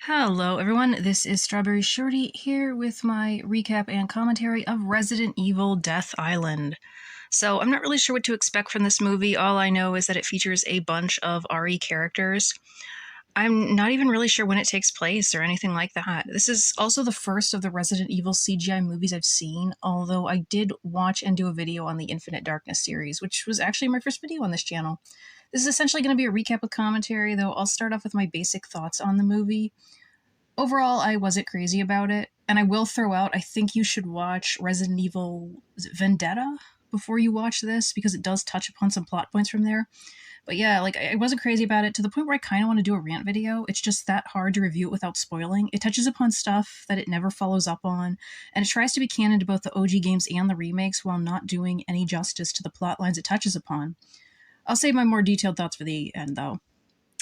Hello, everyone. This is StrawberryShorty here with my recap and commentary of Resident Evil Death Island. So, I'm not really sure what to expect from this movie. All I know is that it features a bunch of RE characters. I'm not even really sure when it takes place or anything like that. This is also the first of the Resident Evil CGI movies I've seen, although I did watch and do a video on the Infinite Darkness series, which was actually my first video on this channel. This is essentially going to be a recap with commentary, though I'll start off with my basic thoughts on the movie. Overall, I wasn't crazy about it, and I will throw out, I think you should watch Resident Evil Vendetta before you watch this, because it does touch upon some plot points from there. But yeah, I wasn't crazy about it to the point where I kind of want to do a rant video. It's just that hard to review it without spoiling. It touches upon stuff that it never follows up on, and it tries to be canon to both the OG games and the remakes while not doing any justice to the plot lines it touches upon. I'll save my more detailed thoughts for the end, though.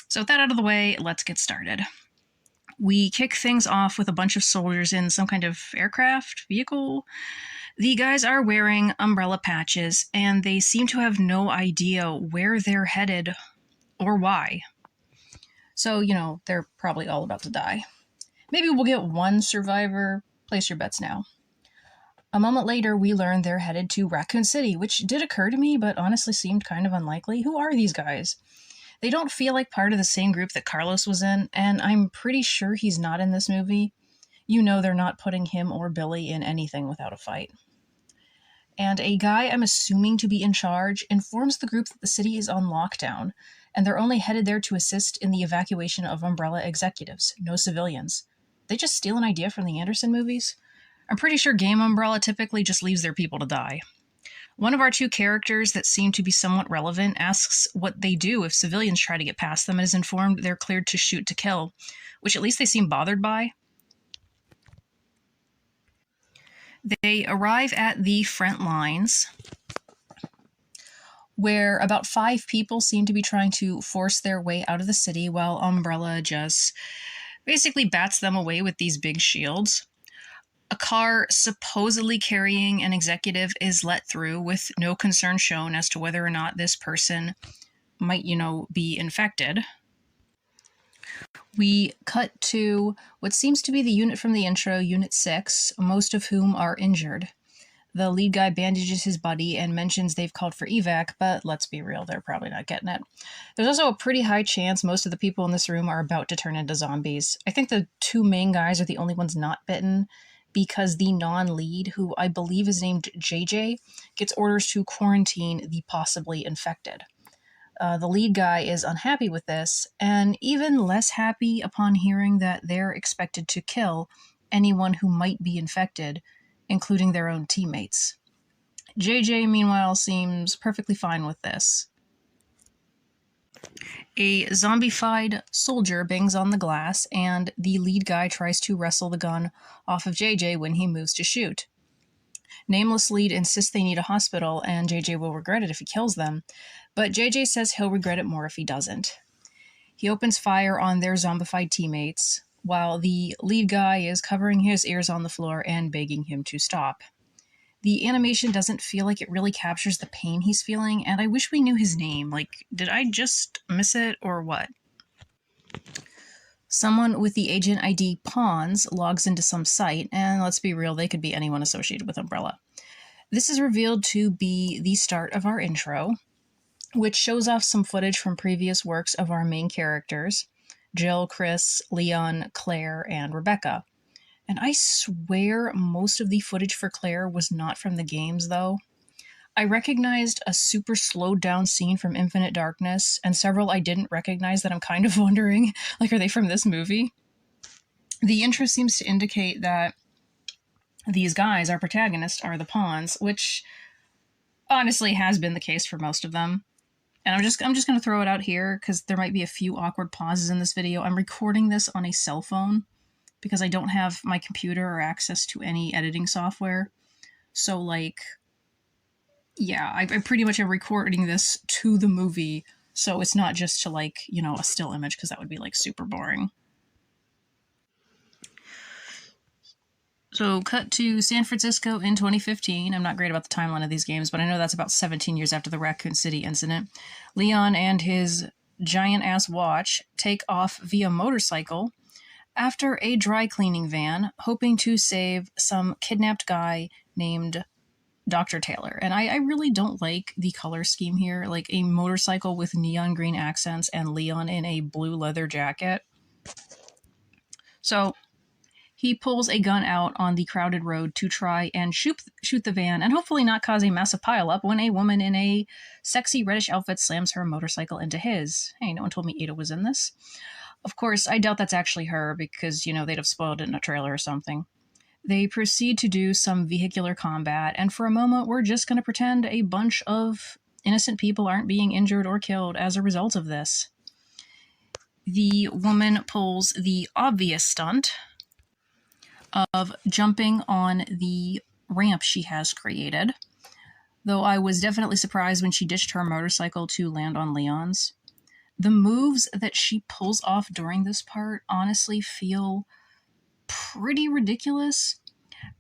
So with that out of the way, let's get started. We kick things off with a bunch of soldiers in some kind of aircraft vehicle. The guys are wearing umbrella patches, and they seem to have no idea where they're headed or why. So, they're probably all about to die. Maybe we'll get one survivor. Place your bets now. A moment later, we learn they're headed to Raccoon City, which did occur to me, but honestly seemed kind of unlikely. Who are these guys? They don't feel like part of the same group that Carlos was in, and I'm pretty sure he's not in this movie. You know they're not putting him or Billy in anything without a fight. And a guy I'm assuming to be in charge informs the group that the city is on lockdown, and they're only headed there to assist in the evacuation of Umbrella executives, no civilians. They just steal an idea from the Anderson movies? I'm pretty sure Game Umbrella typically just leaves their people to die. One of our two characters that seem to be somewhat relevant asks what they do if civilians try to get past them and is informed they're cleared to shoot to kill, which at least they seem bothered by. They arrive at the front lines, where about 5 people seem to be trying to force their way out of the city while Umbrella just basically bats them away with these big shields. A car supposedly carrying an executive is let through with no concern shown as to whether or not this person might, be infected. We cut to what seems to be the unit from the intro, Unit 6, most of whom are injured. The lead guy bandages his buddy and mentions they've called for evac, but let's be real, they're probably not getting it. There's also a pretty high chance most of the people in this room are about to turn into zombies. I think the 2 main guys are the only ones not bitten, because the non-lead, who I believe is named JJ, gets orders to quarantine the possibly infected. The lead guy is unhappy with this, and even less happy upon hearing that they're expected to kill anyone who might be infected, including their own teammates. JJ, meanwhile, seems perfectly fine with this. A zombified soldier bangs on the glass, and the lead guy tries to wrestle the gun off of JJ when he moves to shoot. Nameless lead insists they need a hospital, and JJ will regret it if he kills them, but JJ says he'll regret it more if he doesn't. He opens fire on their zombified teammates, while the lead guy is covering his ears on the floor and begging him to stop. The animation doesn't feel like it really captures the pain he's feeling, and I wish we knew his name. Did I just miss it, or what? Someone with the agent ID Pawns logs into some site, and let's be real, they could be anyone associated with Umbrella. This is revealed to be the start of our intro, which shows off some footage from previous works of our main characters, Jill, Chris, Leon, Claire, and Rebecca. And I swear most of the footage for Claire was not from the games, though. I recognized a super slowed down scene from Infinite Darkness, and several I didn't recognize that I'm kind of wondering, are they from this movie? The intro seems to indicate that these guys, our protagonists, are the pawns, which honestly has been the case for most of them. And I'm just going to throw it out here, because there might be a few awkward pauses in this video. I'm recording this on a cell phone, because I don't have my computer or access to any editing software. So, yeah, I pretty much am recording this to the movie, so it's not just to, a still image, because that would be, super boring. So, cut to San Francisco in 2015. I'm not great about the timeline of these games, but I know that's about 17 years after the Raccoon City incident. Leon and his giant-ass watch take off via motorcycle after a dry cleaning van, hoping to save some kidnapped guy named Dr. Taylor. And I really don't like the color scheme here, like a motorcycle with neon green accents and Leon in a blue leather jacket. So he pulls a gun out on the crowded road to try and shoot the van and hopefully not cause a massive pileup when a woman in a sexy reddish outfit slams her motorcycle into his. Hey, no one told me Ada was in this. Of course, I doubt that's actually her because, they'd have spoiled it in a trailer or something. They proceed to do some vehicular combat, and for a moment, we're just going to pretend a bunch of innocent people aren't being injured or killed as a result of this. The woman pulls the obvious stunt of jumping on the ramp she has created, though I was definitely surprised when she ditched her motorcycle to land on Leon's. The moves that she pulls off during this part honestly feel pretty ridiculous,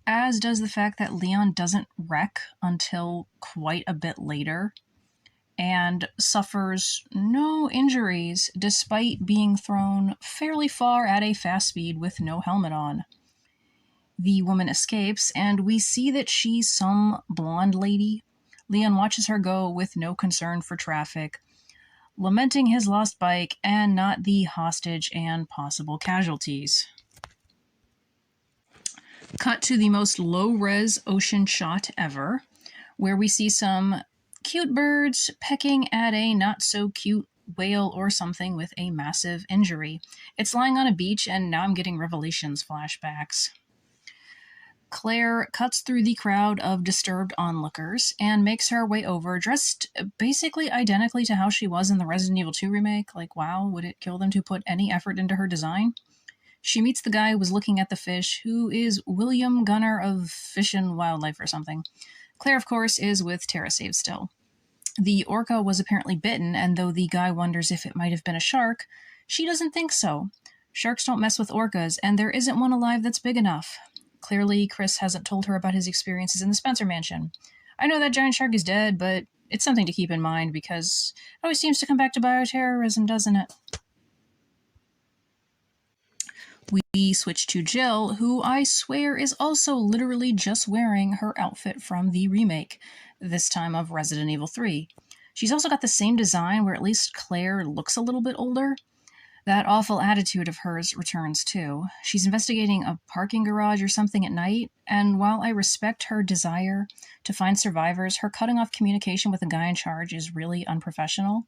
as does the fact that Leon doesn't wreck until quite a bit later and suffers no injuries despite being thrown fairly far at a fast speed with no helmet on. The woman escapes, and we see that she's some blonde lady. Leon watches her go with no concern for traffic, lamenting his lost bike and not the hostage and possible casualties. Cut to the most low-res ocean shot ever, where we see some cute birds pecking at a not-so-cute whale or something with a massive injury. It's lying on a beach, and now I'm getting Revelations flashbacks. Claire cuts through the crowd of disturbed onlookers and makes her way over, dressed basically identically to how she was in the Resident Evil 2 remake. Like, wow, would it kill them to put any effort into her design? She meets the guy who was looking at the fish, who is William Gunner of Fish and Wildlife or something. Claire, of course, is with TerraSave still. The orca was apparently bitten, and though the guy wonders if it might have been a shark, she doesn't think so. Sharks don't mess with orcas, and there isn't one alive that's big enough. Clearly, Chris hasn't told her about his experiences in the Spencer Mansion. I know that giant shark is dead, but it's something to keep in mind because it always seems to come back to bioterrorism, doesn't it? We switch to Jill, who I swear is also literally just wearing her outfit from the remake, this time of Resident Evil 3. She's also got the same design where at least Claire looks a little bit older. That awful attitude of hers returns too. She's investigating a parking garage or something at night, and while I respect her desire to find survivors, her cutting off communication with the guy in charge is really unprofessional.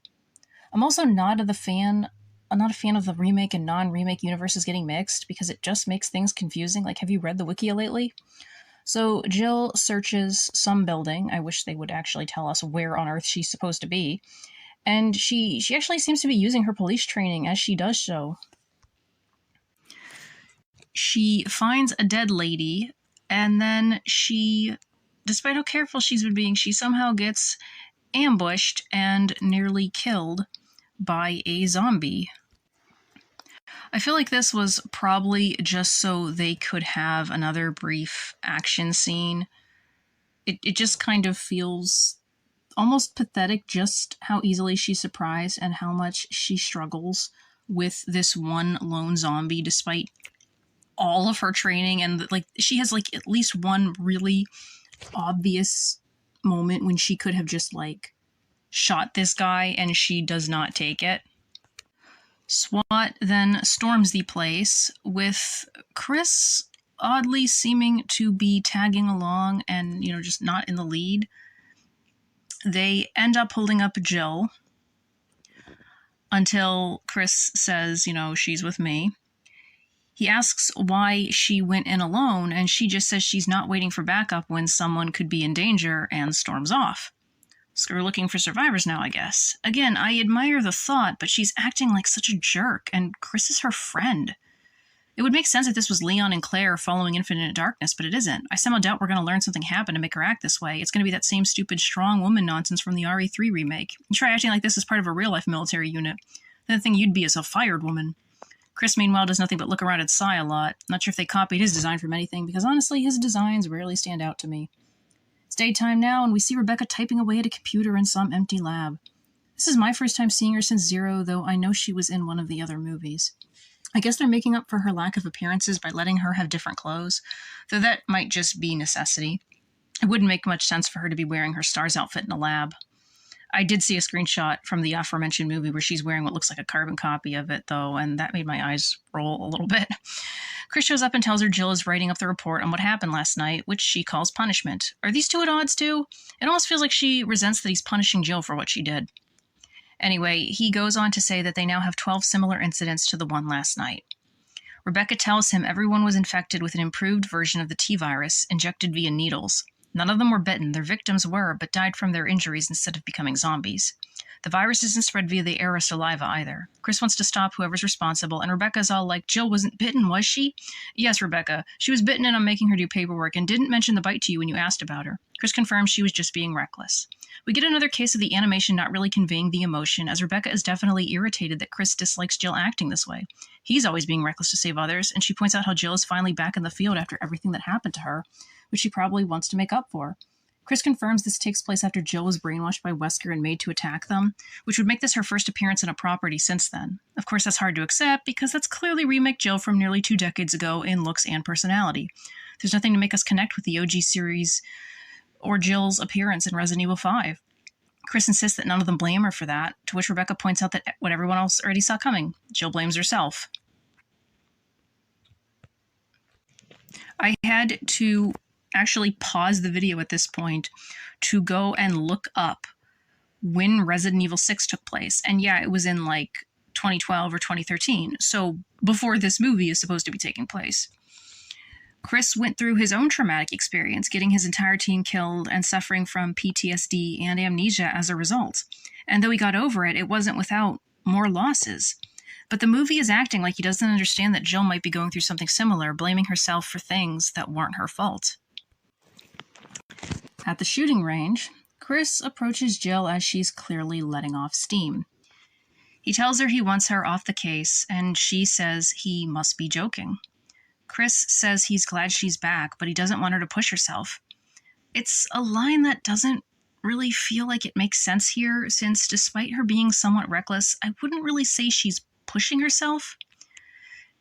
I'm also not a fan of the remake and non-remake universes getting mixed because it just makes things confusing. Like, have you read the Wikia lately? So Jill searches some building. I wish they would actually tell us where on Earth she's supposed to be. And she actually seems to be using her police training as she does so. She finds a dead lady, and then despite how careful she's been being, she somehow gets ambushed and nearly killed by a zombie. I feel like this was probably just so they could have another brief action scene. It just kind of feels almost pathetic just how easily she's surprised and how much she struggles with this one lone zombie despite all of her training. And she has at least one really obvious moment when she could have just shot this guy, and she does not take it. SWAT then storms the place, with Chris oddly seeming to be tagging along and, just not in the lead. They end up holding up Jill until Chris says, she's with me. He asks why she went in alone, and she just says she's not waiting for backup when someone could be in danger, and storms off. So we're looking for survivors now, I guess. Again, I admire the thought, but she's acting like such a jerk, and Chris is her friend. It would make sense if this was Leon and Claire following Infinite Darkness, but it isn't. I somehow doubt we're going to learn something happened to make her act this way. It's going to be that same stupid strong woman nonsense from the RE3 remake. You try acting like this as part of a real-life military unit, then the thing you'd be is a fired woman. Chris, meanwhile, does nothing but look around at Sai a lot. Not sure if they copied his design from anything, because honestly, his designs rarely stand out to me. It's daytime now, and we see Rebecca typing away at a computer in some empty lab. This is my first time seeing her since Zero, though I know she was in one of the other movies. I guess they're making up for her lack of appearances by letting her have different clothes, though that might just be necessity. It wouldn't make much sense for her to be wearing her STARS outfit in a lab. I did see a screenshot from the aforementioned movie where she's wearing what looks like a carbon copy of it, though, and that made my eyes roll a little bit. Chris shows up and tells her Jill is writing up the report on what happened last night, which she calls punishment. Are these two at odds, too? It almost feels like she resents that he's punishing Jill for what she did. Anyway, he goes on to say that they now have 12 similar incidents to the one last night. Rebecca tells him everyone was infected with an improved version of the T-virus, injected via needles. None of them were bitten, their victims were, but died from their injuries instead of becoming zombies. The virus isn't spread via the air or saliva either. Chris wants to stop whoever's responsible, and Rebecca's all like, Jill wasn't bitten, was she? Yes, Rebecca. She was bitten and I'm making her do paperwork and didn't mention the bite to you when you asked about her. Chris confirms she was just being reckless. We get another case of the animation not really conveying the emotion, as Rebecca is definitely irritated that Chris dislikes Jill acting this way. He's always being reckless to save others, and she points out how Jill is finally back in the field after everything that happened to her, which she probably wants to make up for. Chris confirms this takes place after Jill was brainwashed by Wesker and made to attack them, which would make this her first appearance in a property since then. Of course, that's hard to accept because that's clearly remake Jill from nearly 2 decades ago in looks and personality. There's nothing to make us connect with the OG series or Jill's appearance in Resident Evil 5. Chris insists that none of them blame her for that, to which Rebecca points out that what everyone else already saw coming. Jill blames herself. I had to actually pause the video at this point to go and look up when Resident Evil 6 took place. And yeah, it was in like 2012 or 2013. So before this movie is supposed to be taking place. Chris went through his own traumatic experience, getting his entire team killed and suffering from PTSD and amnesia as a result. And though he got over it, it wasn't without more losses. But the movie is acting like he doesn't understand that Jill might be going through something similar, blaming herself for things that weren't her fault. At the shooting range, Chris approaches Jill as she's clearly letting off steam. He tells her he wants her off the case, and she says he must be joking. Chris says he's glad she's back, but he doesn't want her to push herself. It's a line that doesn't really feel like it makes sense here, since despite her being somewhat reckless, I wouldn't really say she's pushing herself.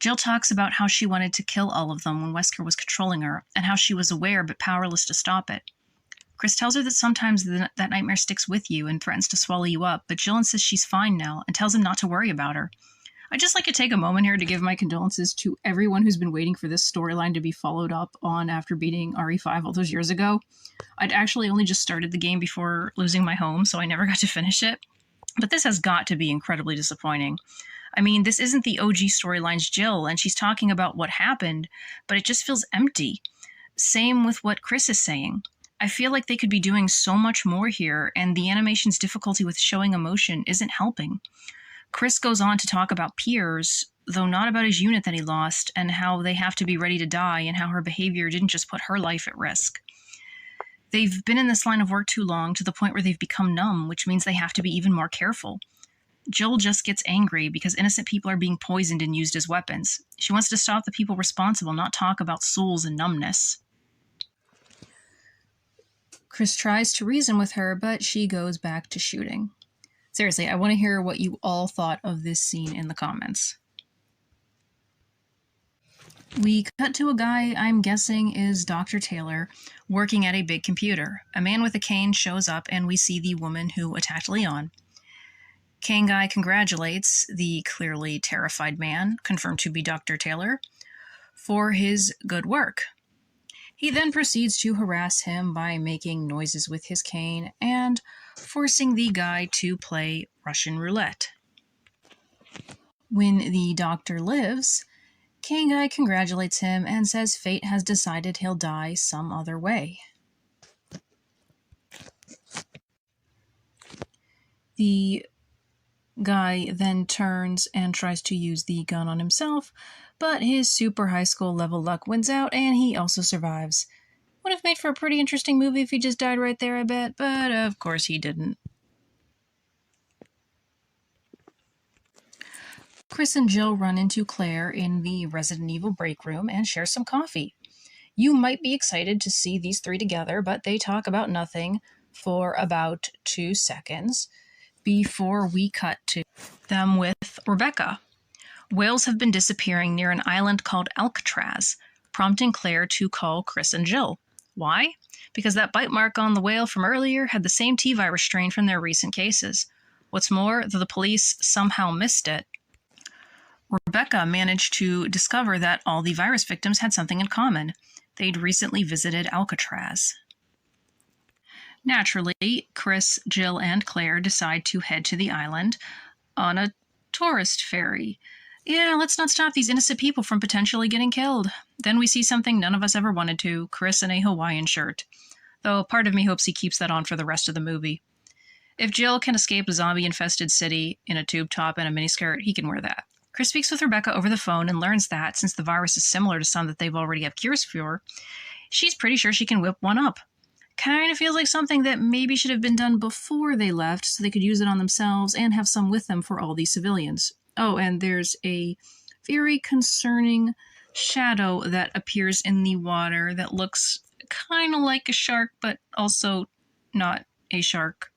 Jill talks about how she wanted to kill all of them when Wesker was controlling her, and how she was aware but powerless to stop it. Chris tells her that sometimes that nightmare sticks with you and threatens to swallow you up, but Jill insists she's fine now and tells him not to worry about her. I'd just like to take a moment here to give my condolences to everyone who's been waiting for this storyline to be followed up on after beating RE5 all those years ago. I'd actually only just started the game before losing my home, so I never got to finish it. But this has got to be incredibly disappointing. I mean, this isn't the OG storyline's Jill, and she's talking about what happened, but it just feels empty. Same with what Chris is saying. I feel like they could be doing so much more here, and the animation's difficulty with showing emotion isn't helping. Chris goes on to talk about Piers, though not about his unit that he lost, and how they have to be ready to die, and how her behavior didn't just put her life at risk. They've been in this line of work too long, to the point where they've become numb, which means they have to be even more careful. Jill just gets angry because innocent people are being poisoned and used as weapons. She wants to stop the people responsible, not talk about souls and numbness. Chris tries to reason with her, but she goes back to shooting. Seriously, I want to hear what you all thought of this scene in the comments. We cut to a guy I'm guessing is Dr. Taylor, working at a big computer. A man with a cane shows up and we see the woman who attacked Leon. Cane guy congratulates the clearly terrified man, confirmed to be Dr. Taylor, for his good work. He then proceeds to harass him by making noises with his cane and forcing the guy to play Russian roulette. When the doctor lives, Cane guy congratulates him and says fate has decided he'll die some other way. The guy then turns and tries to use the gun on himself, but his super high school level luck wins out and he also survives. Would have made for a pretty interesting movie if he just died right there, I bet, but of course he didn't. Chris and Jill run into Claire in the Resident Evil break room and share some coffee. You might be excited to see these three together, but they talk about nothing for about 2 seconds before we cut to them with Rebecca. Whales have been disappearing near an island called Alcatraz, prompting Claire to call Chris and Jill. Why? Because that bite mark on the whale from earlier had the same T-virus strain from their recent cases. What's more, though the police somehow missed it, Rebecca managed to discover that all the virus victims had something in common. They'd recently visited Alcatraz. Naturally, Chris, Jill, and Claire decide to head to the island on a tourist ferry. Yeah, let's not stop these innocent people from potentially getting killed. Then we see something none of us ever wanted to, Chris in a Hawaiian shirt. Though part of me hopes he keeps that on for the rest of the movie. If Jill can escape a zombie-infested city in a tube top and a miniskirt, he can wear that. Chris speaks with Rebecca over the phone and learns that, since the virus is similar to some that they've already have cures for, she's pretty sure she can whip one up. Kind of feels like something that maybe should have been done before they left so they could use it on themselves and have some with them for all these civilians. Oh, and there's a very concerning shadow that appears in the water that looks kind of like a shark, but also not a shark.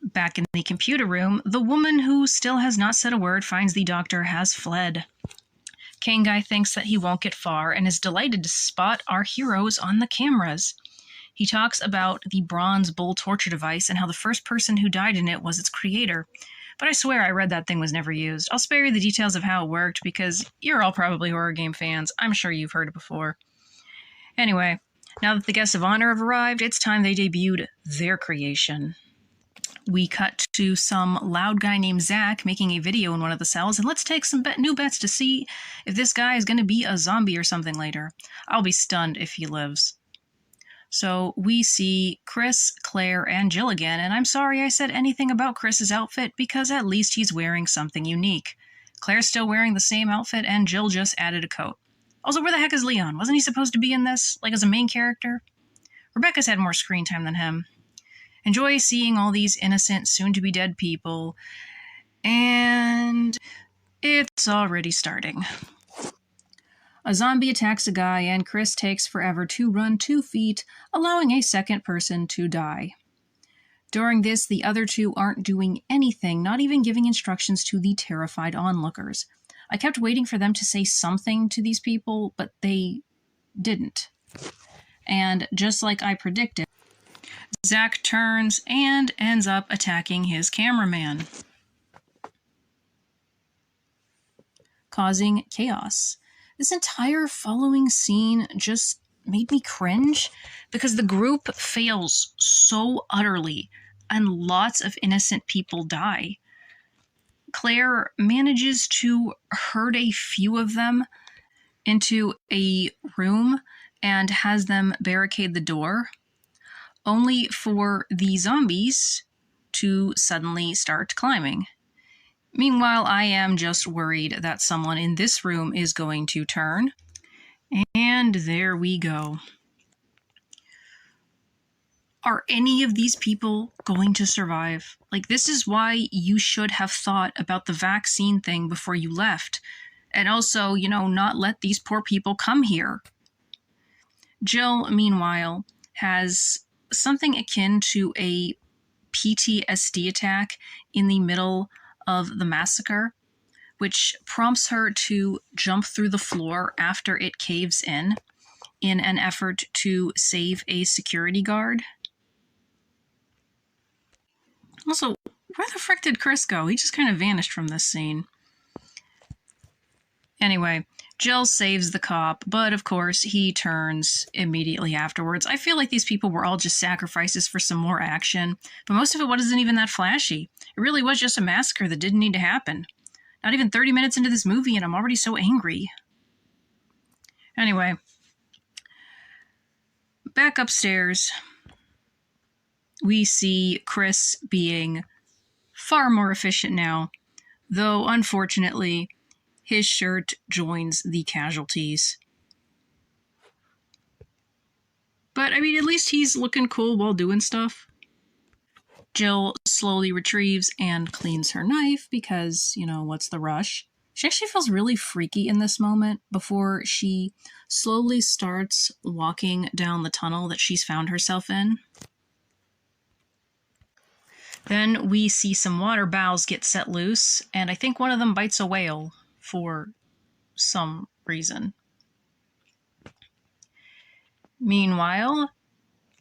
Back in the computer room, the woman who still has not said a word finds the doctor has fled. Kane Guy thinks that he won't get far and is delighted to spot our heroes on the cameras. He talks about the bronze bull torture device and how the first person who died in it was its creator. But I swear I read that thing was never used. I'll spare you the details of how it worked because you're all probably horror game fans. I'm sure you've heard it before. Anyway, now that the guests of honor have arrived, it's time they debuted their creation. We cut to some loud guy named Zach making a video in one of the cells, and let's take some new bets to see if this guy is going to be a zombie or something later. I'll be stunned if he lives. So we see Chris, Claire, and Jill again, and I'm sorry I said anything about Chris's outfit because at least he's wearing something unique. Claire's still wearing the same outfit, and Jill just added a coat. Also, where the heck is Leon? Wasn't he supposed to be in this, like as a main character? Rebecca's had more screen time than him. Enjoy seeing all these innocent, soon-to-be-dead people, and it's already starting. A zombie attacks a guy, and Chris takes forever to run 2 feet, allowing a second person to die. During this, the other two aren't doing anything, not even giving instructions to the terrified onlookers. I kept waiting for them to say something to these people, but they didn't. And just like I predicted, Zach turns and ends up attacking his cameraman, causing chaos. This entire following scene just made me cringe because the group fails so utterly and lots of innocent people die. Claire manages to herd a few of them into a room and has them barricade the door, only for the zombies to suddenly start climbing. Meanwhile, I am just worried that someone in this room is going to turn. And there we go. Are any of these people going to survive? Like, this is why you should have thought about the vaccine thing before you left. And also, not let these poor people come here. Jill, meanwhile, has something akin to a PTSD attack in the middle of the massacre, which prompts her to jump through the floor after it caves in an effort to save a security guard. Also, where the frick did Chris go? He just kind of vanished from this scene. Anyway, Jill saves the cop, but of course he turns immediately afterwards. I feel like these people were all just sacrifices for some more action, but most of it wasn't even that flashy. It really was just a massacre that didn't need to happen. Not even 30 minutes into this movie and I'm already so angry. Anyway, back upstairs, we see Chris being far more efficient now, though unfortunately his shirt joins the casualties. But, I mean, at least he's looking cool while doing stuff. Jill slowly retrieves and cleans her knife because, what's the rush? She actually feels really freaky in this moment before she slowly starts walking down the tunnel that she's found herself in. Then we see some water bowels get set loose, and I think one of them bites a whale. for some reason. Meanwhile,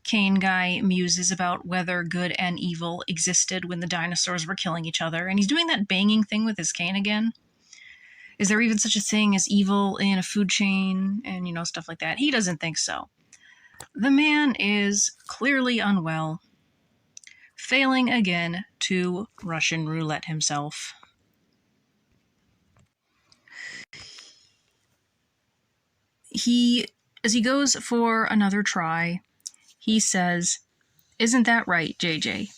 Cane Guy muses about whether good and evil existed when the dinosaurs were killing each other, and he's doing that banging thing with his cane again. Is there even such a thing as evil in a food chain? And, stuff like that. He doesn't think so. The man is clearly unwell, failing again to Russian roulette himself. As he goes for another try, he says, "Isn't that right, JJ?"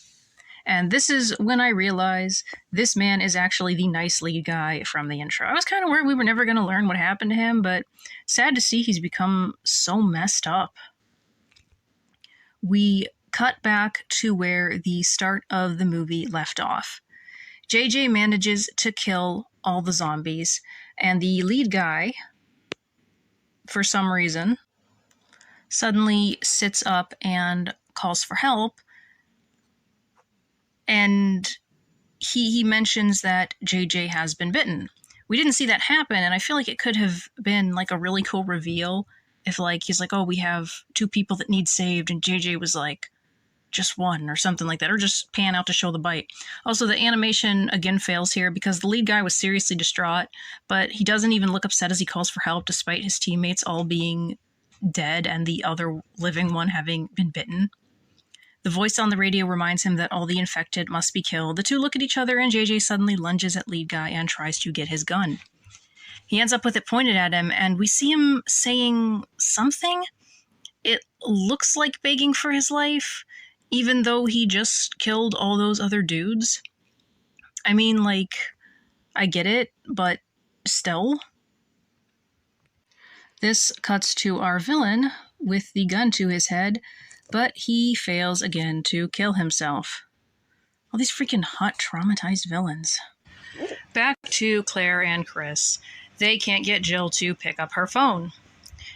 And this is when I realize this man is actually the nice lead guy from the intro. I was kind of worried we were never going to learn what happened to him, but sad to see he's become so messed up. We cut back to where the start of the movie left off. JJ manages to kill all the zombies, and the lead guy, for some reason, suddenly sits up and calls for help, and he mentions that JJ has been bitten. We didn't see that happen, and I feel like it could have been like a really cool reveal if he's like, oh, we have 2 people that need saved, and JJ was like, just 1 or something like that, or just pan out to show the bite. Also, the animation again fails here because the lead guy was seriously distraught, but he doesn't even look upset as he calls for help despite his teammates all being dead and the other living one having been bitten. The voice on the radio reminds him that all the infected must be killed. The 2 look at each other, and JJ suddenly lunges at lead guy and tries to get his gun. He ends up with it pointed at him, and we see him saying something. It looks like begging for his life, even though he just killed all those other dudes. I mean, I get it, but still. This cuts to our villain with the gun to his head, but he fails again to kill himself. All these freaking hot, traumatized villains. Back to Claire and Chris. They can't get Jill to pick up her phone.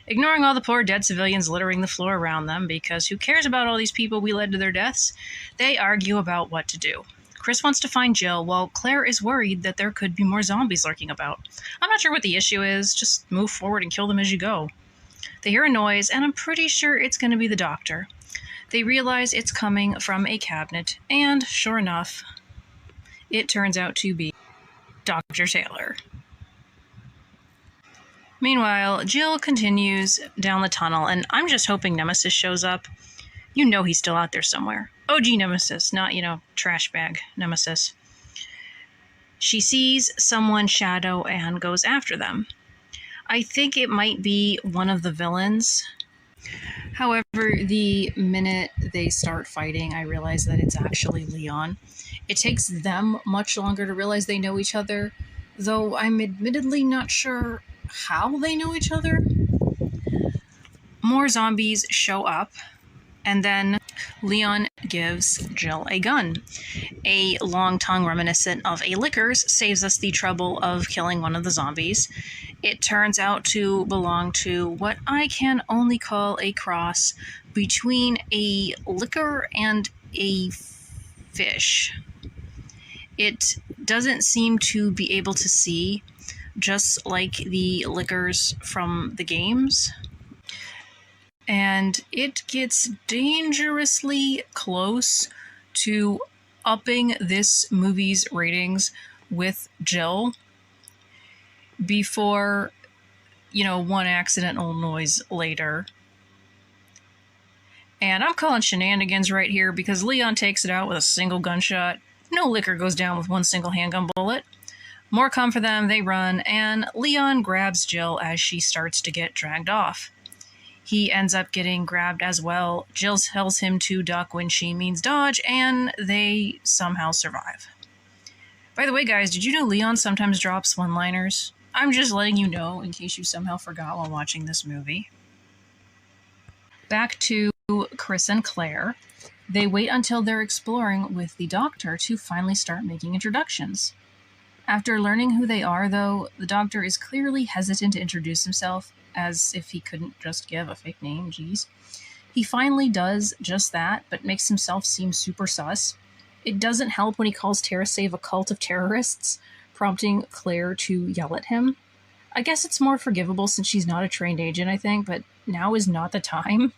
Ignoring all the poor dead civilians littering the floor around them, because who cares about all these people we led to their deaths, they argue about what to do. Chris wants to find Jill, while Claire is worried that there could be more zombies lurking about. I'm not sure what the issue is, just move forward and kill them as you go. They hear a noise, and I'm pretty sure it's going to be the doctor. They realize it's coming from a cabinet, and sure enough, it turns out to be Dr. Taylor. Meanwhile, Jill continues down the tunnel, and I'm just hoping Nemesis shows up. You know he's still out there somewhere. OG Nemesis, not, trash bag Nemesis. She sees someone shadow and goes after them. I think it might be one of the villains. However, the minute they start fighting, I realize that it's actually Leon. It takes them much longer to realize they know each other, though I'm admittedly not sure how they know each other. More zombies show up, and then Leon gives Jill a gun. A long tongue reminiscent of a Lickers saves us the trouble of killing one of the zombies. It turns out to belong to what I can only call a cross between a liquor and a fish. It doesn't seem to be able to see, just like the Lickers from the games. And it gets dangerously close to upping this movie's ratings with Jill before, one accidental noise later. And I'm calling shenanigans right here because Leon takes it out with a single gunshot. No Licker goes down with one single handgun bullet. More come for them, they run, and Leon grabs Jill as she starts to get dragged off. He ends up getting grabbed as well. Jill tells him to duck when she means dodge, and they somehow survive. By the way, guys, did you know Leon sometimes drops one-liners? I'm just letting you know in case you somehow forgot while watching this movie. Back to Chris and Claire. They wait until they're exploring with the doctor to finally start making introductions. After learning who they are, though, the doctor is clearly hesitant to introduce himself, as if he couldn't just give a fake name, geez. He finally does just that, but makes himself seem super sus. It doesn't help when he calls TerraSave a cult of terrorists. prompting Claire to yell at him. I guess it's more forgivable since she's not a trained agent, I think, but now is not the time.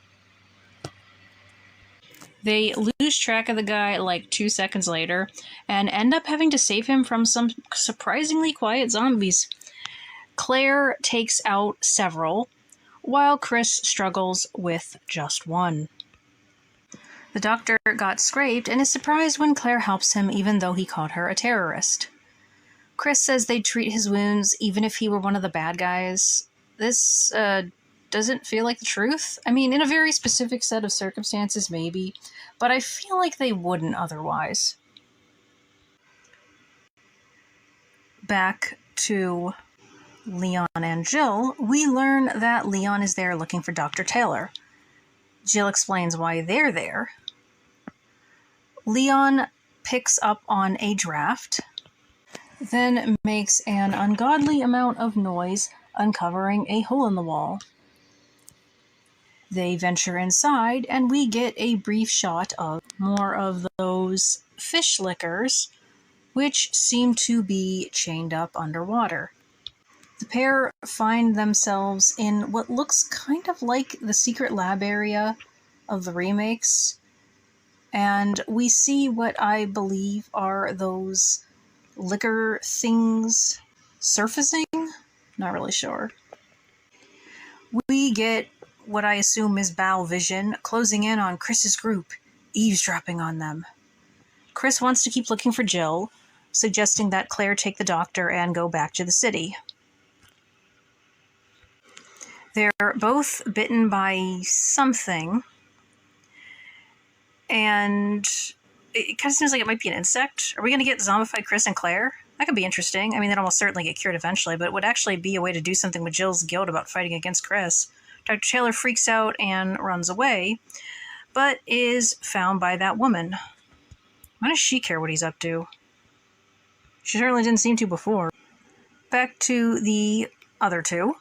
They lose track of the guy like 2 seconds later and end up having to save him from some surprisingly quiet zombies. Claire takes out several, while Chris struggles with just one. The doctor got scraped and is surprised when Claire helps him even though he called her a terrorist. Chris says they'd treat his wounds even if he were one of the bad guys. This, doesn't feel like the truth. I mean, in a very specific set of circumstances, maybe, but I feel like they wouldn't otherwise. Back to Leon and Jill, we learn that Leon is there looking for Dr. Taylor. Jill explains why they're there. Leon picks up on a draft, then makes an ungodly amount of noise, uncovering a hole in the wall. They venture inside, and we get a brief shot of more of those fish lickers, which seem to be chained up underwater. The pair find themselves in what looks kind of like the secret lab area of the remakes, and we see what I believe are those liquor things surfacing? Not really sure. We get what I assume is Bow Vision closing in on Chris's group, eavesdropping on them. Chris wants to keep looking for Jill, suggesting that Claire take the doctor and go back to the city. They're both bitten by something, and it kind of seems like it might be an insect. Are we going to get zombified Chris and Claire? That could be interesting. I mean, they'd almost certainly get cured eventually, but it would actually be a way to do something with Jill's guilt about fighting against Chris. Dr. Taylor freaks out and runs away, but is found by that woman. Why does she care what he's up to? She certainly didn't seem to before. Back to the other two.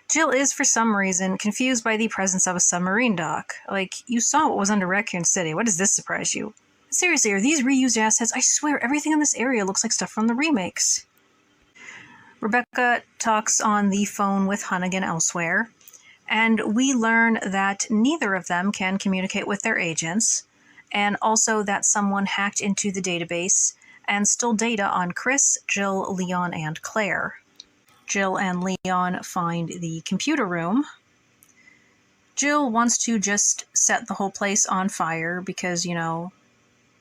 Jill is, for some reason, confused by the presence of a submarine dock. Like, you saw what was under Raccoon City. Why does this surprise you? Seriously, are these reused assets? I swear, everything in this area looks like stuff from the remakes. Rebecca talks on the phone with Hunnigan elsewhere, and we learn that neither of them can communicate with their agents, and also that someone hacked into the database and stole data on Chris, Jill, Leon, and Claire. Jill and Leon find the computer room. Jill wants to just set the whole place on fire because,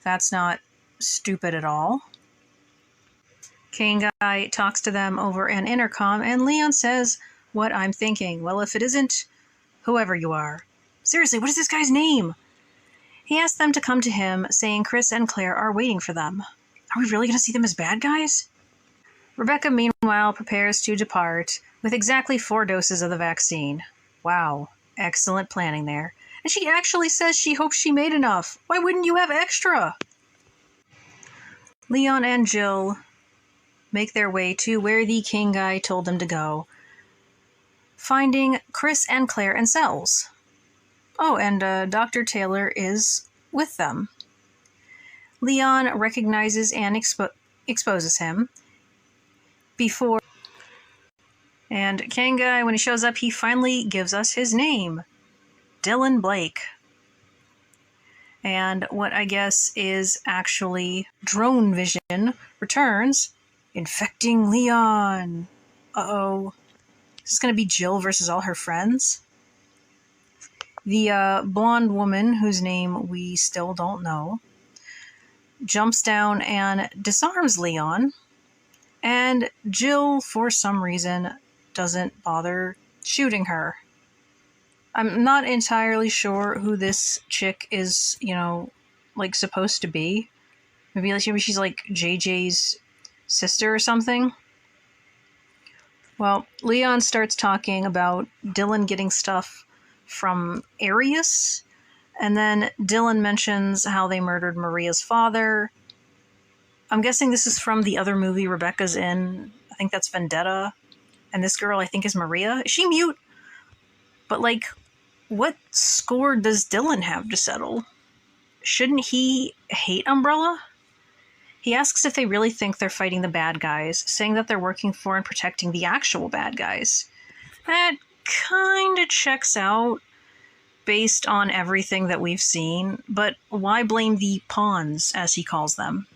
that's not stupid at all. Kane Guy talks to them over an intercom, and Leon says, "What I'm thinking. Well, if it isn't whoever you are." Seriously, what is this guy's name? He asks them to come to him, saying Chris and Claire are waiting for them. Are we really going to see them as bad guys? Rebecca, meanwhile, prepares to depart with exactly 4 doses of the vaccine. Wow, excellent planning there. And she actually says she hopes she made enough. Why wouldn't you have extra? Leon and Jill make their way to where the King Guy told them to go, finding Chris and Claire in cells. Oh, and Dr. Taylor is with them. Leon recognizes and exposes him before... And King Guy, when he shows up, he finally gives us his name. Dylan Blake. And what I guess is actually drone vision returns, infecting Leon. Uh-oh. Is this going to be Jill versus all her friends? The blonde woman, whose name we still don't know, jumps down and disarms Leon. And Jill, for some reason, doesn't bother shooting her. I'm not entirely sure who this chick is, supposed to be. Maybe she's like JJ's sister or something. Well, Leon starts talking about Dylan getting stuff from Arius, and then Dylan mentions how they murdered Maria's father. I'm guessing this is from the other movie Rebecca's in. I think that's Vendetta. And this girl, I think, is Maria. Is she mute? But, what score does Dylan have to settle? Shouldn't he hate Umbrella? He asks if they really think they're fighting the bad guys, saying that they're working for and protecting the actual bad guys. That kinda checks out based on everything that we've seen, but why blame the pawns, as he calls them?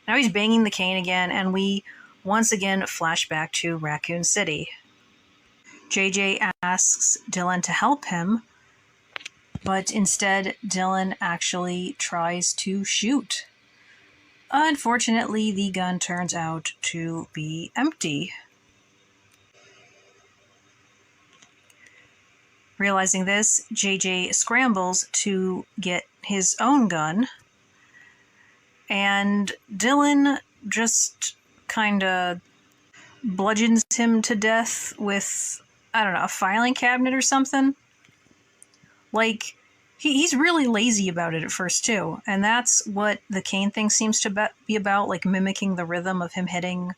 Now he's banging the cane again, and we once again flash back to Raccoon City. JJ asks Dylan to help him, but instead Dylan actually tries to shoot. Unfortunately, the gun turns out to be empty. Realizing this, JJ scrambles to get his own gun, and Dylan just kinda bludgeons him to death with, I don't know, a filing cabinet or something. Like, he's really lazy about it at first, too. And that's what the cane thing seems to be about, like mimicking the rhythm of him hitting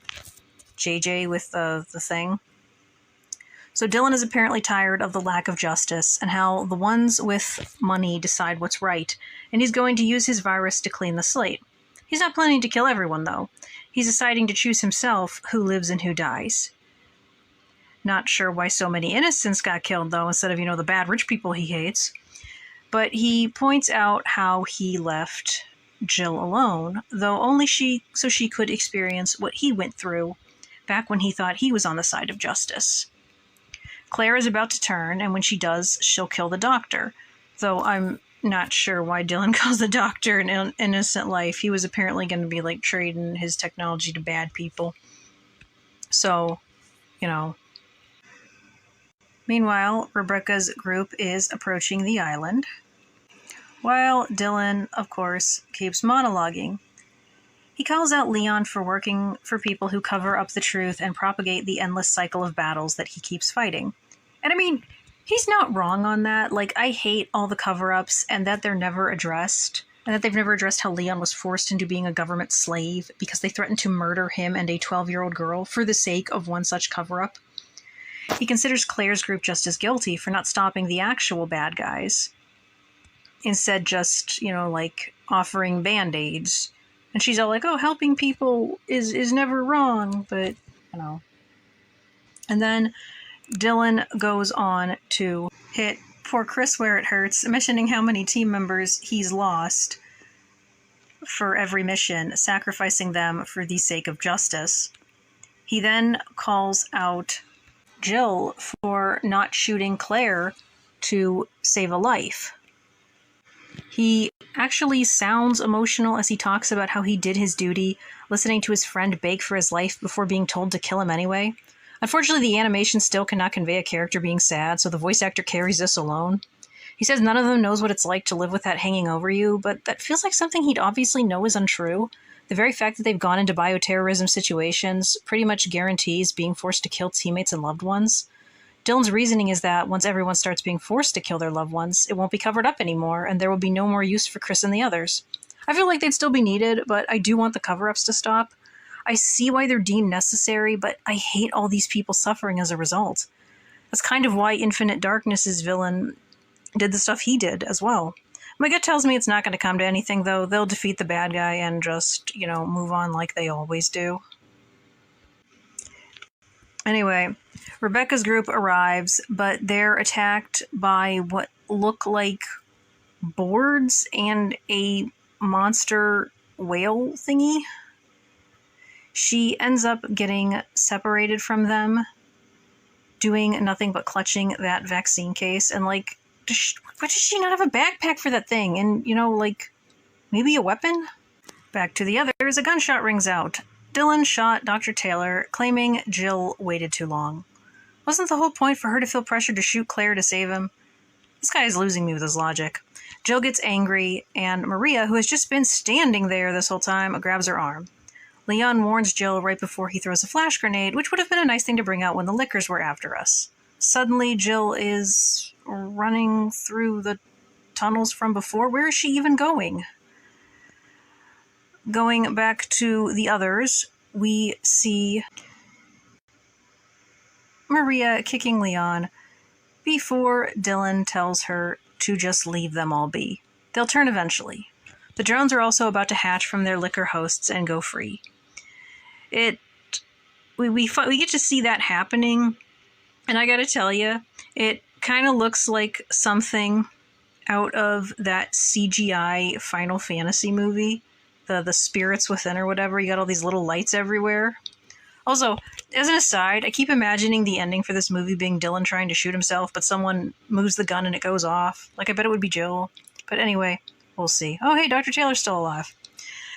JJ with the thing. So Dylan is apparently tired of the lack of justice and how the ones with money decide what's right, and he's going to use his virus to clean the slate. He's not planning to kill everyone, though. He's deciding to choose himself who lives and who dies. Not sure why so many innocents got killed, though, instead of, the bad rich people he hates. But he points out how he left Jill alone, though only so she could experience what he went through back when he thought he was on the side of justice. Claire is about to turn, and when she does, she'll kill the doctor, though I'm not sure why Dylan calls the doctor an innocent life. He was apparently going to be, trading his technology to bad people. So, Meanwhile, Rebecca's group is approaching the island, while Dylan, of course, keeps monologuing. He calls out Leon for working for people who cover up the truth and propagate the endless cycle of battles that he keeps fighting. And I mean, he's not wrong on that. I hate all the cover-ups and that they're never addressed, and that they've never addressed how Leon was forced into being a government slave because they threatened to murder him and a 12-year-old girl for the sake of one such cover-up. He considers Claire's group just as guilty for not stopping the actual bad guys. Instead, just, offering band-aids. And she's all like, oh, helping people is never wrong, but, And then Dylan goes on to hit poor Chris where it hurts, mentioning how many team members he's lost for every mission, sacrificing them for the sake of justice. He then calls out Jill for not shooting Claire to save a life. He actually sounds emotional as he talks about how he did his duty, listening to his friend beg for his life before being told to kill him anyway. Unfortunately, the animation still cannot convey a character being sad, so the voice actor carries this alone. He says none of them knows what it's like to live with that hanging over you, but that feels like something he'd obviously know is untrue. The very fact that they've gone into bioterrorism situations pretty much guarantees being forced to kill teammates and loved ones. Dylan's reasoning is that once everyone starts being forced to kill their loved ones, it won't be covered up anymore, and there will be no more use for Chris and the others. I feel like they'd still be needed, but I do want the cover-ups to stop. I see why they're deemed necessary, but I hate all these people suffering as a result. That's kind of why Infinite Darkness's villain did the stuff he did as well. My gut tells me it's not going to come to anything, though. They'll defeat the bad guy and just, move on like they always do. Anyway, Rebecca's group arrives, but they're attacked by what look like boards and a monster whale thingy. She ends up getting separated from them, doing nothing but clutching that vaccine case, and why does she not have a backpack for that thing? And, maybe a weapon? Back to the others, a gunshot rings out. Dylan shot Dr. Taylor, claiming Jill waited too long. Wasn't the whole point for her to feel pressured to shoot Claire to save him? This guy is losing me with his logic. Jill gets angry, and Maria, who has just been standing there this whole time, grabs her arm. Leon warns Jill right before he throws a flash grenade, which would have been a nice thing to bring out when the Lickers were after us. Suddenly, Jill is running through the tunnels from before. Where is she even going? Going back to the others, we see Maria kicking Leon before Dylan tells her to just leave them all be. They'll turn eventually. The drones are also about to hatch from their liquor hosts and go free. We get to see that happening, and I gotta tell you, it kind of looks like something out of that CGI Final Fantasy movie, the Spirits Within or whatever. You got all these little lights everywhere. Also, as an aside, I keep imagining the ending for this movie being Dylan trying to shoot himself, but someone moves the gun and it goes off. Like, I bet it would be Jill. But anyway, we'll see. Oh, hey, Dr. Taylor's still alive.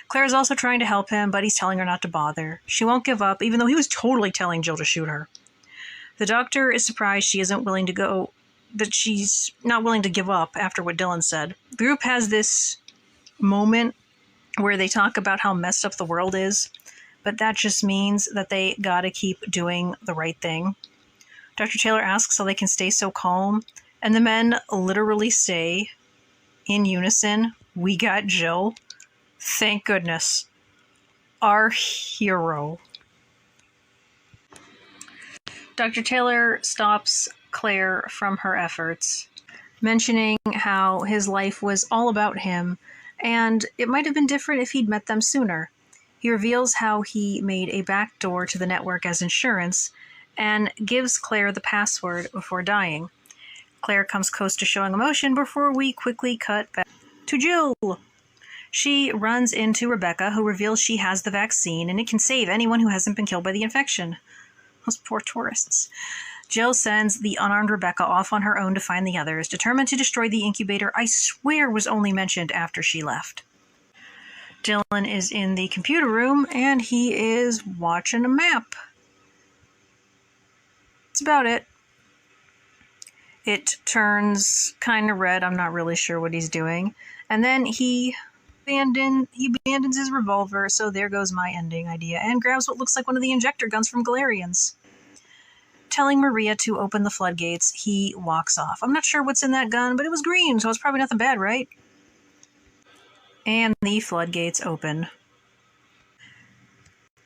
Claire's also trying to help him, but he's telling her not to bother. She won't give up, even though he was totally telling Jill to shoot her. The doctor is surprised she's not willing to give up after what Dylan said. The group has this moment where they talk about how messed up the world is, but that just means that they gotta keep doing the right thing. Dr. Taylor asks how they can stay so calm, and the men literally say, in unison, "We got Jill. Thank goodness. Our hero." Dr. Taylor stops Claire from her efforts, mentioning how his life was all about him, and it might have been different if he'd met them sooner. He reveals how he made a backdoor to the network as insurance, and gives Claire the password before dying. Claire comes close to showing emotion before we quickly cut back to Jill. She runs into Rebecca, who reveals she has the vaccine, and it can save anyone who hasn't been killed by the infection. Those poor tourists. Jill sends the unarmed Rebecca off on her own to find the others, determined to destroy the incubator I swear was only mentioned after she left. Dylan is in the computer room, and he is watching a map. That's about it. It turns kind of red. I'm not really sure what he's doing. And then he abandons his revolver, so there goes my ending idea, and grabs what looks like one of the injector guns from Galarians. Telling Maria to open the floodgates, he walks off. I'm not sure what's in that gun, but it was green, so it's probably nothing bad, right? And the floodgates open.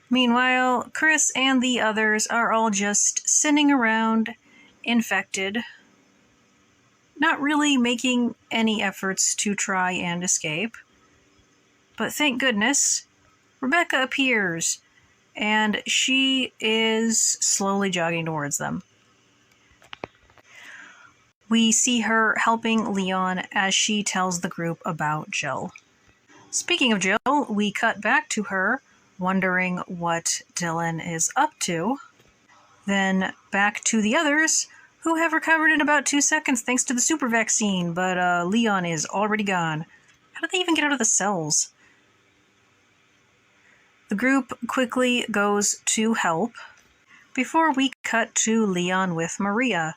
Meanwhile, Chris and the others are all just sitting around, infected, not really making any efforts to try and escape. But thank goodness, Rebecca appears, and she is slowly jogging towards them. We see her helping Leon as she tells the group about Jill. Speaking of Jill, we cut back to her, wondering what Dylan is up to. Then back to the others, who have recovered in about 2 seconds thanks to the super vaccine, but Leon is already gone. How did they even get out of the cells? The group quickly goes to help, before we cut to Leon with Maria.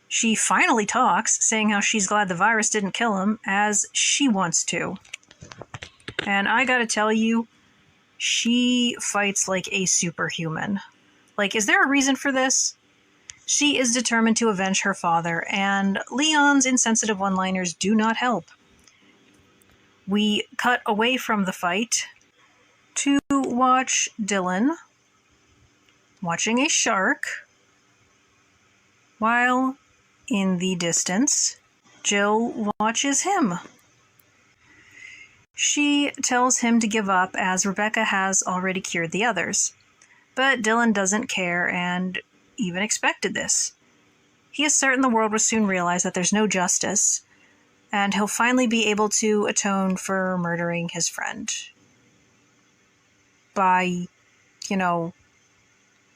She finally talks, saying how she's glad the virus didn't kill him, as she wants to. And I gotta tell you, she fights like a superhuman. Like, is there a reason for this? She is determined to avenge her father, and Leon's insensitive one-liners do not help. We cut away from the fight to watch Dylan watching a shark, while in the distance, Jill watches him. She tells him to give up as Rebecca has already cured the others. But Dylan doesn't care and even expected this. He is certain the world will soon realize that there's no justice, and he'll finally be able to atone for murdering his friend. By,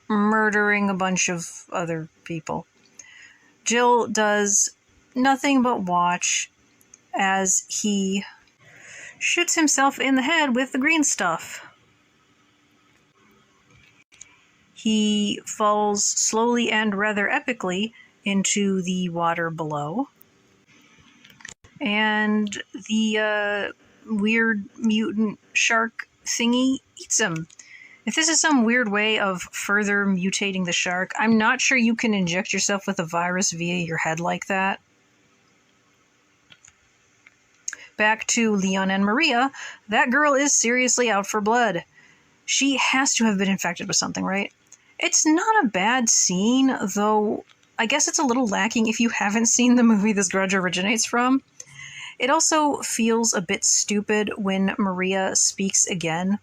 murdering a bunch of other people. Jill does nothing but watch as he shoots himself in the head with the green stuff. He falls slowly and rather epically into the water below. And the weird mutant shark thingy eats him. If this is some weird way of further mutating the shark, I'm not sure you can inject yourself with a virus via your head like that. Back to Leon and Maria, that girl is seriously out for blood. She has to have been infected with something, right? It's not a bad scene, though I guess it's a little lacking if you haven't seen the movie this grudge originates from. It also feels a bit stupid when Maria speaks again,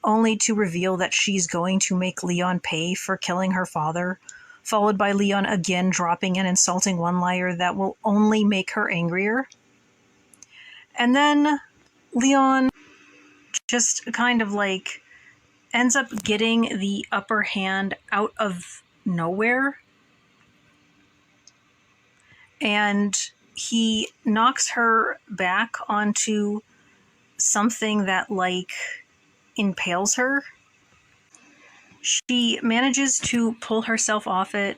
only to reveal that she's going to make Leon pay for killing her father, followed by Leon again dropping an insulting one-liner that will only make her angrier. And then Leon just kind of like ends up getting the upper hand out of nowhere. And he knocks her back onto something that like impales her. She manages to pull herself off it,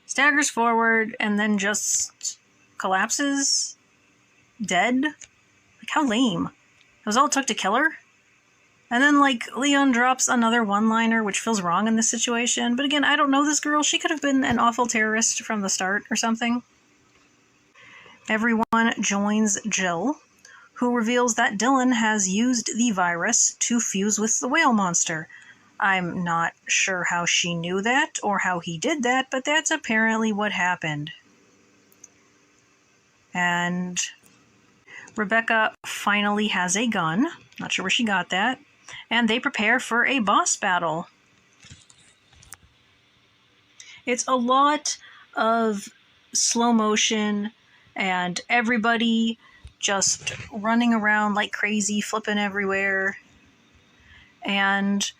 staggers forward, and then just collapses, dead. Like, how lame. That was all it took to kill her? And then, like, Leon drops another one-liner, which feels wrong in this situation. But again, I don't know this girl. She could have been an awful terrorist from the start or something. Everyone joins Jill, who reveals that Dylan has used the virus to fuse with the whale monster. I'm not sure how she knew that or how he did that, but that's apparently what happened. And Rebecca finally has a gun. Not sure where she got that. And they prepare for a boss battle. It's a lot of slow motion and everybody just running around like crazy, flipping everywhere, and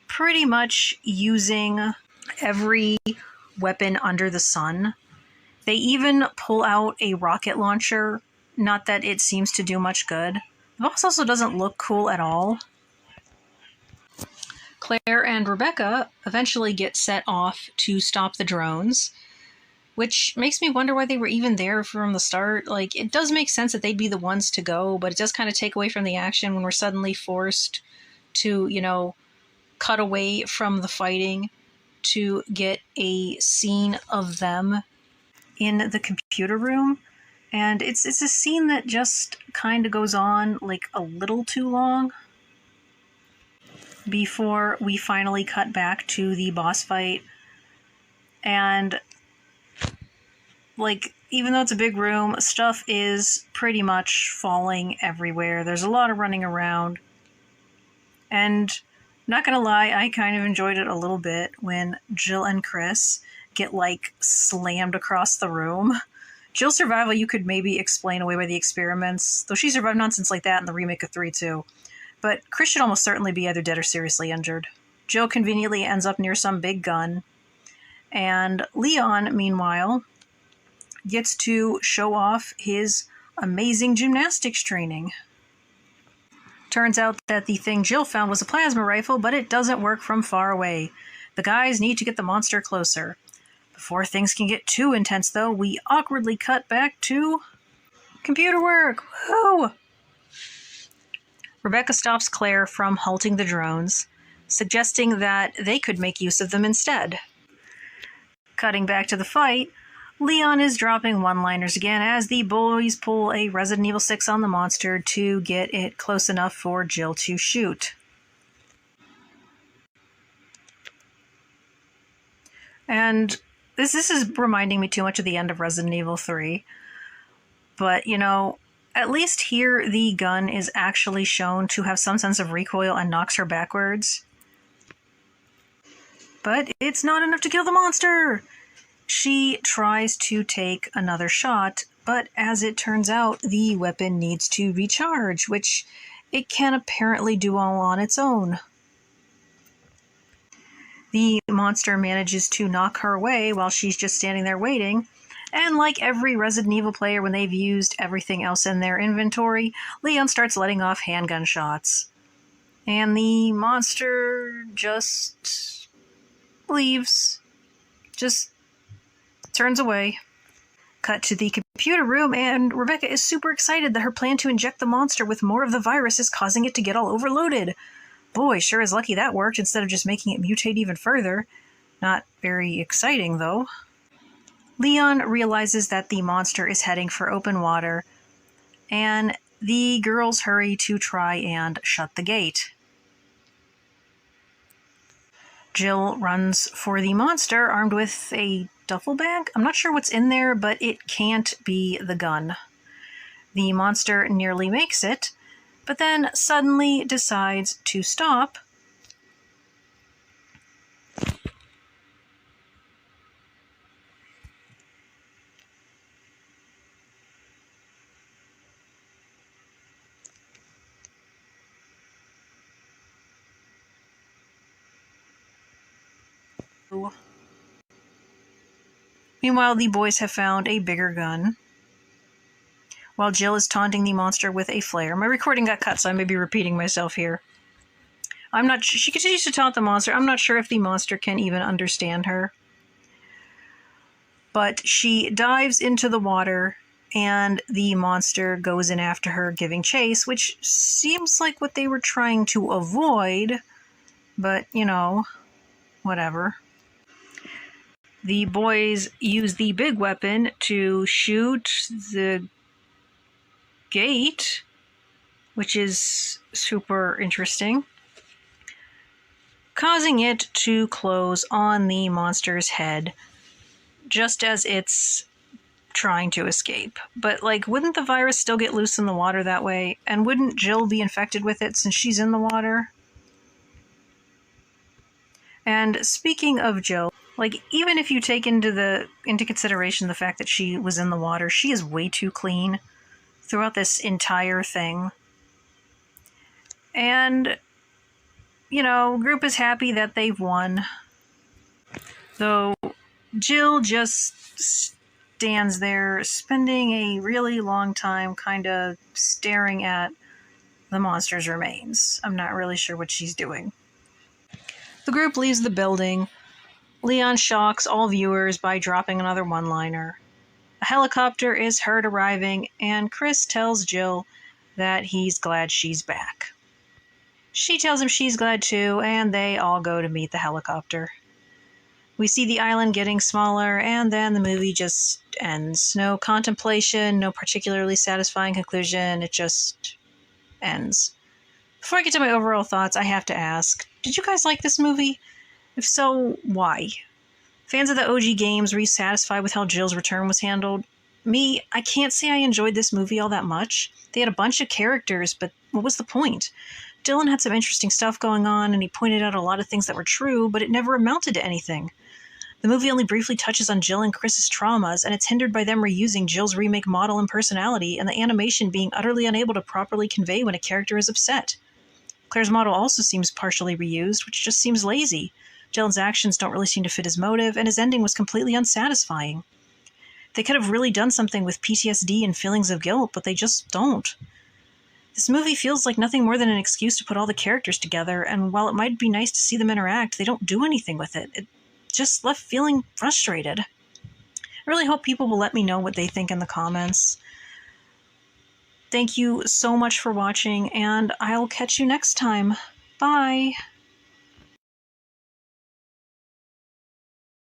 pretty much using every weapon under the sun. They even pull out a rocket launcher, not that it seems to do much good. The boss also doesn't look cool at all. Claire and Rebecca eventually get set off to stop the drones, which makes me wonder why they were even there from the start. Like, it does make sense that they'd be the ones to go, but it does kind of take away from the action when we're suddenly forced to, you know, cut away from the fighting to get a scene of them in the computer room. And it's a scene that just kind of goes on like a little too long before we finally cut back to the boss fight. And like, even though it's a big room, stuff is pretty much falling everywhere. There's a lot of running around. And not gonna lie, I kind of enjoyed it a little bit when Jill and Chris get like slammed across the room. Jill's survival you could maybe explain away by the experiments, though she survived nonsense like that in the remake of 3 too. But Chris should almost certainly be either dead or seriously injured. Jill conveniently ends up near some big gun. And Leon, meanwhile, gets to show off his amazing gymnastics training. Turns out that the thing Jill found was a plasma rifle, but it doesn't work from far away. The guys need to get the monster closer. Before things can get too intense, though, we awkwardly cut back to computer work. Woo! Rebecca stops Claire from halting the drones, suggesting that they could make use of them instead. Cutting back to the fight, Leon is dropping one-liners again as the boys pull a Resident Evil 6 on the monster to get it close enough for Jill to shoot. And this is reminding me too much of the end of Resident Evil 3. But, you know, at least here the gun is actually shown to have some sense of recoil and knocks her backwards. But it's not enough to kill the monster! She tries to take another shot, but as it turns out, the weapon needs to recharge, which it can apparently do all on its own. The monster manages to knock her away while she's just standing there waiting, and like every Resident Evil player when they've used everything else in their inventory, Leon starts letting off handgun shots. And the monster just leaves. Just turns away. Cut to the computer room, and Rebecca is super excited that her plan to inject the monster with more of the virus is causing it to get all overloaded. Boy, sure is lucky that worked instead of just making it mutate even further. Not very exciting, though. Leon realizes that the monster is heading for open water, and the girls hurry to try and shut the gate. Jill runs for the monster, armed with a duffel bag? I'm not sure what's in there, but it can't be the gun. The monster nearly makes it, but then suddenly decides to stop. Meanwhile, the boys have found a bigger gun, while Jill is taunting the monster with a flare. My recording got cut, so I may be repeating myself here. She continues to taunt the monster. I'm not sure if the monster can even understand her. But she dives into the water, and the monster goes in after her, giving chase, which seems like what they were trying to avoid, but, whatever. The boys use the big weapon to shoot the gate, which is super interesting, causing it to close on the monster's head just as it's trying to escape. But, wouldn't the virus still get loose in the water that way? And wouldn't Jill be infected with it since she's in the water? And speaking of Jill, even if you take into consideration the fact that she was in the water, she is way too clean throughout this entire thing. And, group is happy that they've won. Though Jill just stands there, spending a really long time kind of staring at the monster's remains. I'm not really sure what she's doing. The group leaves the building. Leon shocks all viewers by dropping another one-liner. A helicopter is heard arriving, and Chris tells Jill that he's glad she's back. She tells him she's glad too, and they all go to meet the helicopter. We see the island getting smaller, and then the movie just ends. No contemplation, no particularly satisfying conclusion, it just ends. Before I get to my overall thoughts, I have to ask, did you guys like this movie? If so, why? Fans of the OG games, were you satisfied with how Jill's return was handled? Me, I can't say I enjoyed this movie all that much. They had a bunch of characters, but what was the point? Dylan had some interesting stuff going on, and he pointed out a lot of things that were true, but it never amounted to anything. The movie only briefly touches on Jill and Chris's traumas, and it's hindered by them reusing Jill's remake model and personality, and the animation being utterly unable to properly convey when a character is upset. Claire's model also seems partially reused, which just seems lazy. Dylan's actions don't really seem to fit his motive, and his ending was completely unsatisfying. They could have really done something with PTSD and feelings of guilt, but they just don't. This movie feels like nothing more than an excuse to put all the characters together, and while it might be nice to see them interact, they don't do anything with it. It just left feeling frustrated. I really hope people will let me know what they think in the comments. Thank you so much for watching, and I'll catch you next time. Bye!